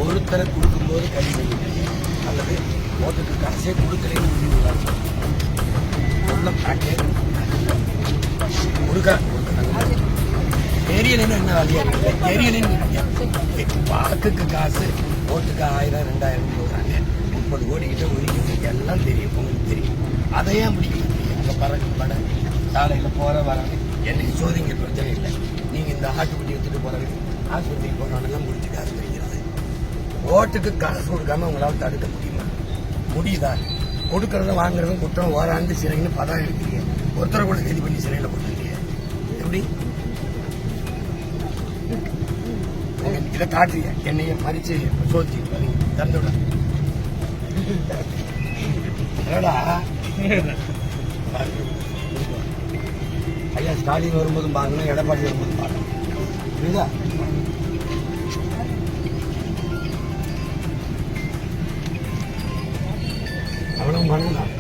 ஒருத்தரை கொடுக்கும்போது கை அல்லது ஓட்டுக்கு காசே கொடுக்கலன்னு கொடுக்க தெரியலன்னு என்ன அதிகாரி தெரியலன்னு வாக்குக்கு காசு ஓட்டுக்கு 1000 2000 சொல்றாங்க. 30 கோடி கிட்ட ஒதுக்கி எல்லாம் தெரியும், உங்களுக்கு தெரியும். அதையே முடிக்க மாட்டீங்க. அங்கே பறக்கு பட சாலையில் போற வரவங்க என்னைக்கு சோதிங்க பிரச்சனை இல்லை. நீங்க இந்த ஆட்டுக்குட்டி எடுத்துட்டு போறவங்க ஆஸ்பத்திரிக்கு போறவனெல்லாம் முடிச்சு காசு கிடைக்கிறது. ஓட்டுக்கு காசு கொடுக்காம உங்களால் தடுக்க முடியுமா? முடியுதா? கொடுக்கறத வாங்குறதும் குற்றம் ஓராண்டு சிறைன்னு பதம் எடுக்கிறீங்க. ஒருத்தரை கூட கைது பண்ணி சிறையில் போட்டுருக்கீங்க. எப்படி இதை காட்டுறீங்க? என்னைய மறிச்சு சோதிச்சு தந்துவிட ஐயா ஸ்டாலின் வரும்போதும் பார்க்கணும், எடப்பாடி வரும்போதும் பார்க்கணும். புரியுதா? அவ்வளவு பண்ணலாம்.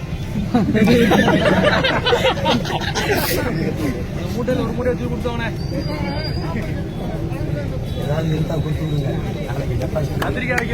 ஒரு மூட்டை வச்சு கொடுத்தவனே ஏதாவது இருந்தா கொடுத்து விடுங்க. நாளைக்கு டெபாசிட் கத்திரிக்காய்